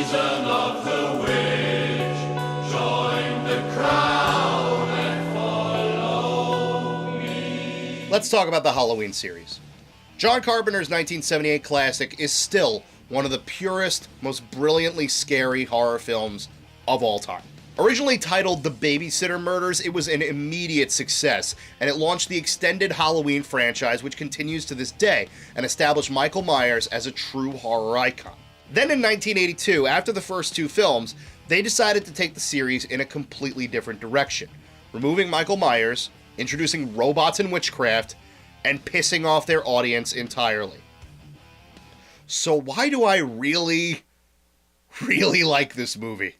season of the witch. Join the crowd and follow me. Let's talk about the Halloween series. John Carpenter's 1978 classic is still one of the purest, most brilliantly scary horror films of all time. Originally titled The Babysitter Murders, it was an immediate success, and it launched the extended Halloween franchise, which continues to this day, and established Michael Myers as a true horror icon. Then in 1982, after the first two films, they decided to take the series in a completely different direction, removing Michael Myers, introducing robots and witchcraft, and pissing off their audience entirely. So why do I really like this movie?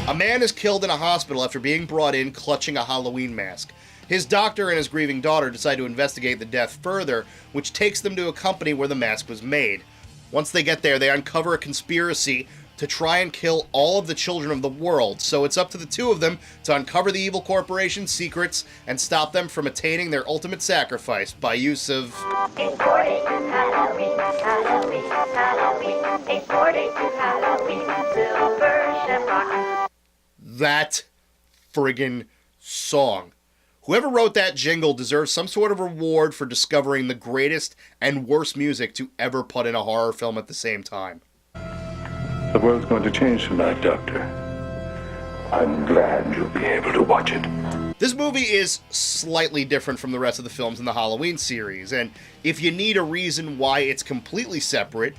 A man is killed in a hospital after being brought in clutching a Halloween mask. His doctor and his grieving daughter decide to investigate the death further, which takes them to a company where the mask was made. Once they get there, they uncover a conspiracy to try and kill all of the children of the world, so it's up to the two of them to uncover the evil corporation's secrets and stop them from attaining their ultimate sacrifice by use of... that friggin' song. Whoever wrote that jingle deserves some sort of reward for discovering the greatest and worst music to ever put in a horror film at the same time. The world's going to change tonight, Doctor. I'm glad you'll be able to watch it. This movie is slightly different from the rest of the films in the Halloween series, and if you need a reason why it's completely separate,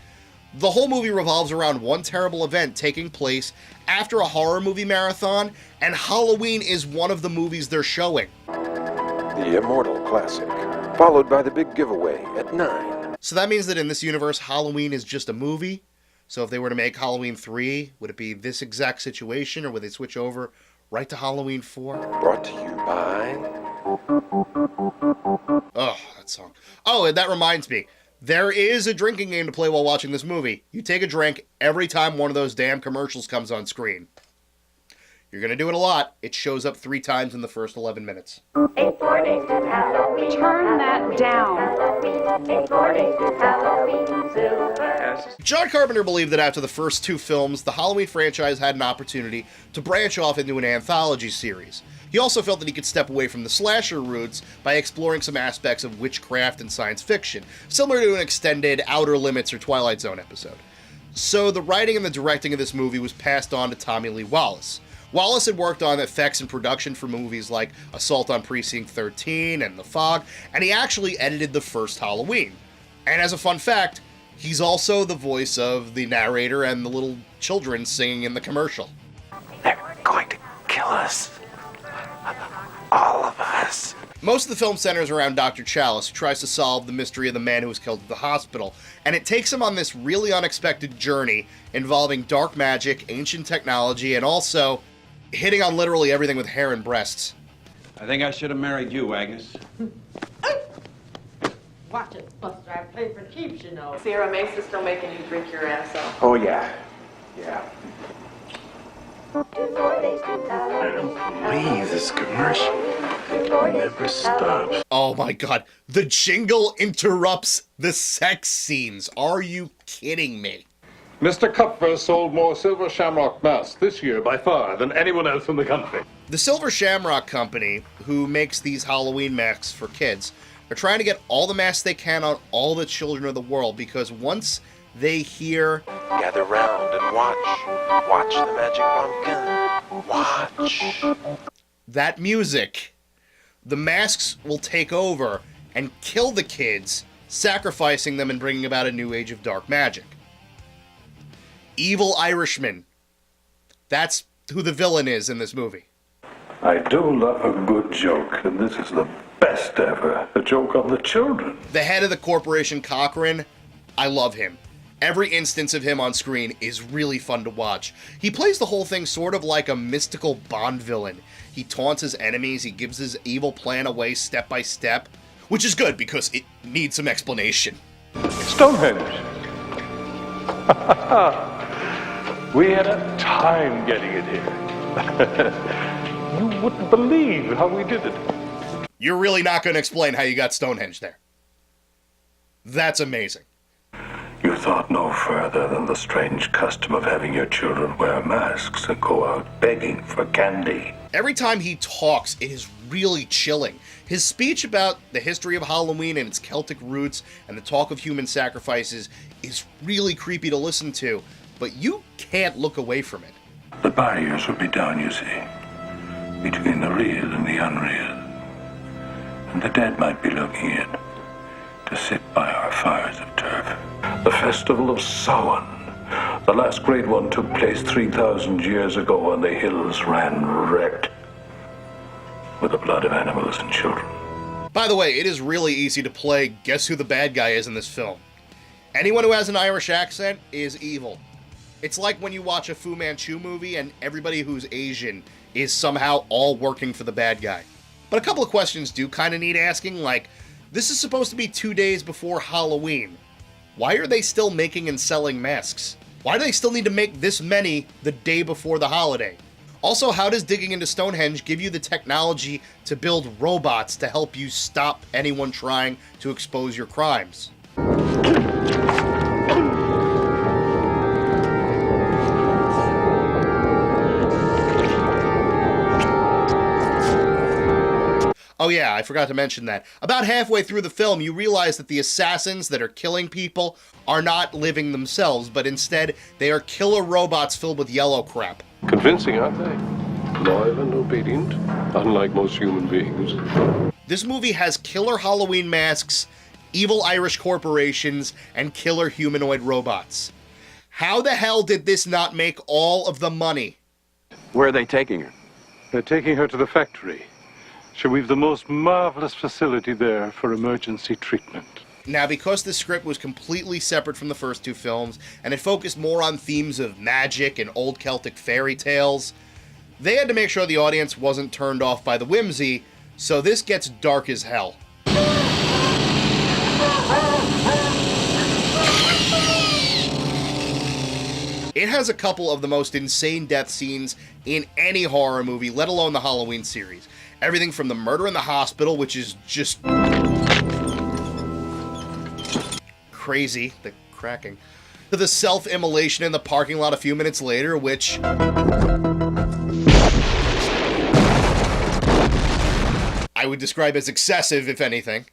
the whole movie revolves around one terrible event taking place after a horror movie marathon, and Halloween is one of the movies they're showing. The Immortal Classic, followed by the big giveaway at 9. So that means that in this universe, Halloween is just a movie? So if they were to make Halloween 3, would it be this exact situation, or would they switch over right to Halloween 4? Brought to you by... Oh, that song. Oh, and that reminds me. There is a drinking game to play while watching this movie. You take a drink every time one of those damn commercials comes on screen. You're going to do it a lot. It shows up 3 times in the first 11 minutes. Turn that down. John Carpenter believed that after the first 2 films, the Halloween franchise had an opportunity to branch off into an anthology series. He also felt that he could step away from the slasher roots by exploring some aspects of witchcraft and science fiction, similar to an extended Outer Limits or Twilight Zone episode. So the writing and the directing of this movie was passed on to Tommy Lee Wallace. Wallace had worked on effects and production for movies like Assault on Precinct 13 and The Fog, and he actually edited the first Halloween. And as a fun fact, he's also the voice of the narrator and the little children singing in the commercial. They're going to kill us. All of us. Most of the film centers around Dr. Chalice, who tries to solve the mystery of the man who was killed at the hospital, and it takes him on this really unexpected journey involving dark magic, ancient technology, and also hitting on literally everything with hair and breasts. I think I should have married you, Agnes. Watch it, Buster. I play for keeps, you know. Sierra Mesa's still making you drink your ass off. Oh, yeah. Yeah. I don't believe this commercial never stops. Oh my god, the jingle interrupts the sex scenes. Are you kidding me? Mr. Kupfer sold more Silver Shamrock masks this year by far than anyone else in the country. The Silver Shamrock Company, who makes these Halloween masks for kids, are trying to get all the masks they can on all the children of the world, because once they hear... Gather round and watch. Watch the magic pumpkin. Watch. that music, the masks will take over and kill the kids, sacrificing them and bringing about a new age of dark magic. Evil Irishman. That's who the villain is in this movie. I do love a good joke, and this is the best ever. A joke on the children. The head of the corporation, Cochran, I love him. Every instance of him on screen is really fun to watch. He plays the whole thing sort of like a mystical Bond villain. He taunts his enemies, he gives his evil plan away step by step, which is good because it needs some explanation. Stonehenge. We had a time getting it here. You wouldn't believe how we did it. You're really not going to explain how you got Stonehenge there. That's amazing. You thought no further than the strange custom of having your children wear masks and go out begging for candy. Every time he talks, it is really chilling. His speech about the history of Halloween and its Celtic roots and the talk of human sacrifices is really creepy to listen to, but you can't look away from it. The barriers would be down, you see, between the real and the unreal. And the dead might be looking in to sit by our fires of turf. The Festival of Samhain. The last great one took place 3,000 years ago when the hills ran red with the blood of animals and children. By the way, it is really easy to play guess who the bad guy is in this film. Anyone who has an Irish accent is evil. It's like when you watch a Fu Manchu movie and everybody who's Asian is somehow all working for the bad guy. But a couple of questions do kind of need asking, like, this is supposed to be 2 days before Halloween. Why are they still making and selling masks? Why do they still need to make this many the day before the holiday? Also, how does digging into Stonehenge give you the technology to build robots to help you stop anyone trying to expose your crimes? Oh yeah, I forgot to mention that. About halfway through the film, you realize that the assassins that are killing people are not living themselves, but instead they are killer robots filled with yellow crap. Convincing, aren't they? Loyal and obedient, unlike most human beings. This movie has killer Halloween masks, evil Irish corporations, and killer humanoid robots. How the hell did this not make all of the money? Where are they taking her? They're taking her to the factory. So we've the most marvelous facility there for emergency treatment. Now, because this script was completely separate from the first two films, and it focused more on themes of magic and old Celtic fairy tales, they had to make sure the audience wasn't turned off by the whimsy, so this gets dark as hell. It has a couple of the most insane death scenes in any horror movie, let alone the Halloween series. Everything from the murder in the hospital, which is just crazy, the cracking, to the self-immolation in the parking lot a few minutes later, which I would describe as excessive, if anything.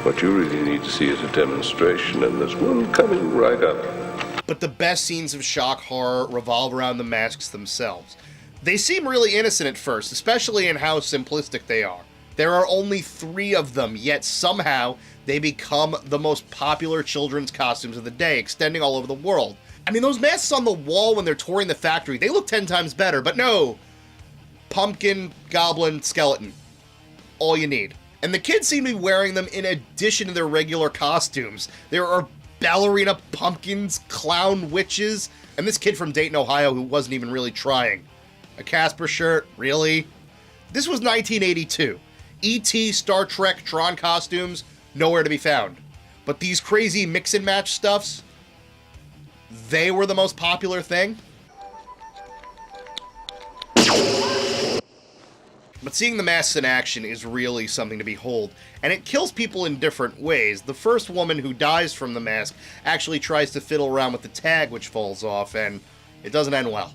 What you really need to see is a demonstration, and there's one coming right up. But the best scenes of shock horror revolve around the masks themselves. They seem really innocent at first, especially in how simplistic they are. There are only 3 of them, yet somehow they become the most popular children's costumes of the day, extending all over the world. I mean, those masks on the wall when they're touring the factory, they look 10 times better, but no. Pumpkin, goblin, skeleton. All you need. And the kids seem to be wearing them in addition to their regular costumes. There are ballerina pumpkins, clown witches, and this kid from Dayton, Ohio who wasn't even really trying. A Casper shirt? Really? This was 1982. E.T., Star Trek, Tron costumes, nowhere to be found. But these crazy mix and match stuffs, they were the most popular thing. But seeing the masks in action is really something to behold, and it kills people in different ways. The first woman who dies from the mask actually tries to fiddle around with the tag, which falls off, and it doesn't end well.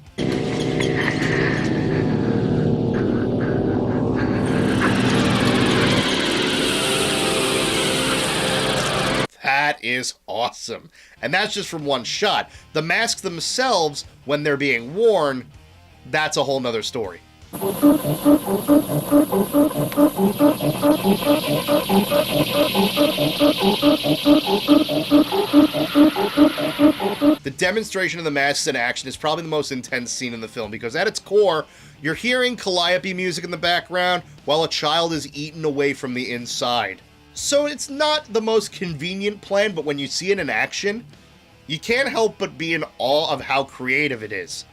That is awesome. And that's just from one shot. The masks themselves, when they're being worn, that's a whole nother story. The demonstration of the masks in action is probably the most intense scene in the film because at its core, you're hearing calliope music in the background while a child is eaten away from the inside. So it's not the most convenient plan, but when you see it in action, you can't help but be in awe of how creative it is.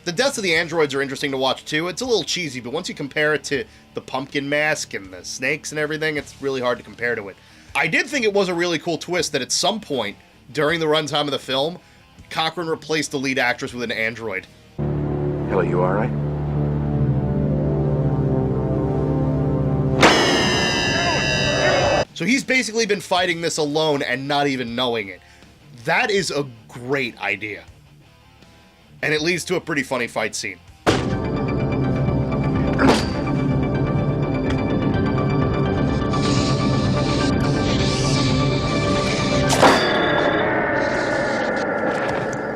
The deaths of the androids are interesting to watch too. It's a little cheesy, but once you compare it to the pumpkin mask and the snakes and everything, it's really hard to compare to it. I did think it was a really cool twist that at some point during the runtime of the film, Cochran replaced the lead actress with an android. Hello, you alright? So he's basically been fighting this alone and not even knowing it. That is a great idea. And it leads to a pretty funny fight scene.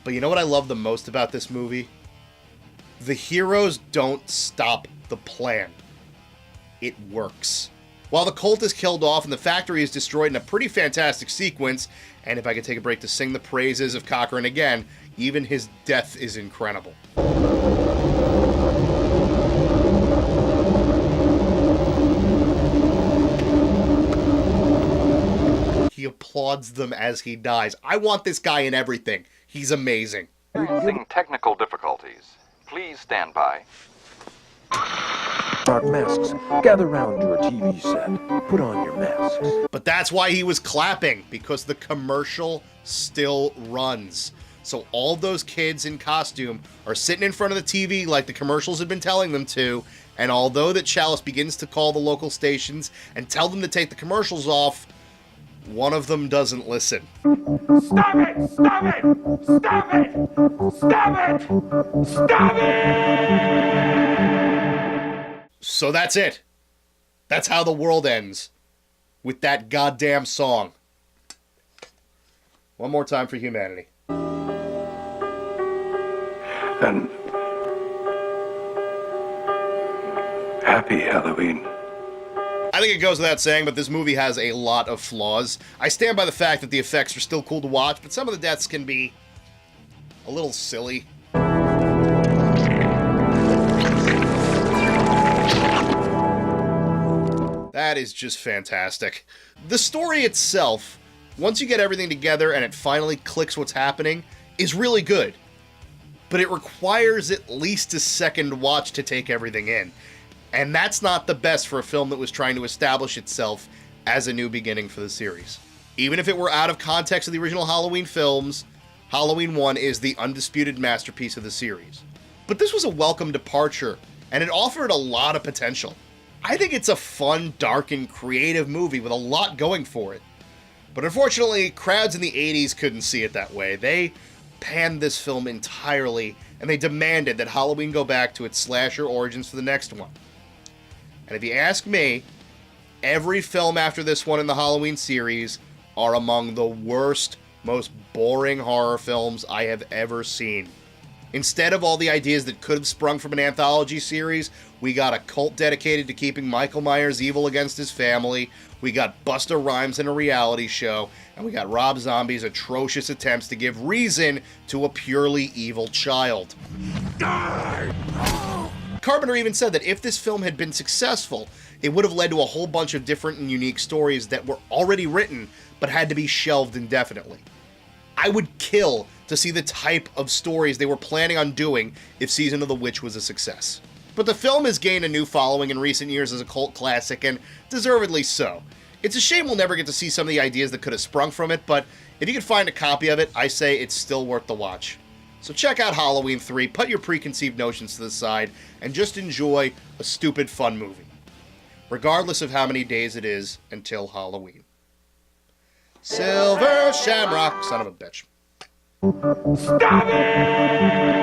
But you know what I love the most about this movie? The heroes don't stop the plan. It works. While the cult is killed off and the factory is destroyed in a pretty fantastic sequence, and if I could take a break to sing the praises of Cochran again, even his death is incredible. He applauds them as he dies. I want this guy in everything. He's amazing. Experiencing technical difficulties. Please stand by. Dark masks, gather round your TV set. Put on your masks. But that's why he was clapping, because the commercial still runs. So all those kids in costume are sitting in front of the TV like the commercials had been telling them to, and although that Chalice begins to call the local stations and tell them to take the commercials off, one of them doesn't listen. Stop it! Stop it! Stop it! Stop it! Stop it! So that's it. That's how the world ends. With that goddamn song. One more time for humanity. And happy Halloween. I think it goes without saying, but this movie has a lot of flaws. I stand by the fact that the effects are still cool to watch, but some of the deaths can be a little silly. That is just fantastic. The story itself, once you get everything together and it finally clicks what's happening, is really good. But it requires at least a second watch to take everything in. And that's not the best for a film that was trying to establish itself as a new beginning for the series. Even if it were out of context of the original Halloween films, Halloween 1 is the undisputed masterpiece of the series. But this was a welcome departure, and it offered a lot of potential. I think it's a fun, dark, and creative movie with a lot going for it. But unfortunately, crowds in the 80s couldn't see it that way. They panned this film entirely, and they demanded that Halloween go back to its slasher origins for the next one. And if you ask me, every film after this one in the Halloween series are among the worst, most boring horror films I have ever seen. Instead of all the ideas that could have sprung from an anthology series, we got a cult dedicated to keeping Michael Myers evil against his family, we got Busta Rhymes in a reality show, and we got Rob Zombie's atrocious attempts to give reason to a purely evil child. Carpenter even said that if this film had been successful, it would have led to a whole bunch of different and unique stories that were already written but had to be shelved indefinitely. I would kill to see the type of stories they were planning on doing if Season of the Witch was a success. But the film has gained a new following in recent years as a cult classic, and deservedly so. It's a shame we'll never get to see some of the ideas that could have sprung from it, but if you can find a copy of it, I say it's still worth the watch. So check out Halloween 3, put your preconceived notions to the side, and just enjoy a stupid, fun movie. Regardless of how many days it is until Halloween. Silver Shamrock, son of a bitch. Stop it!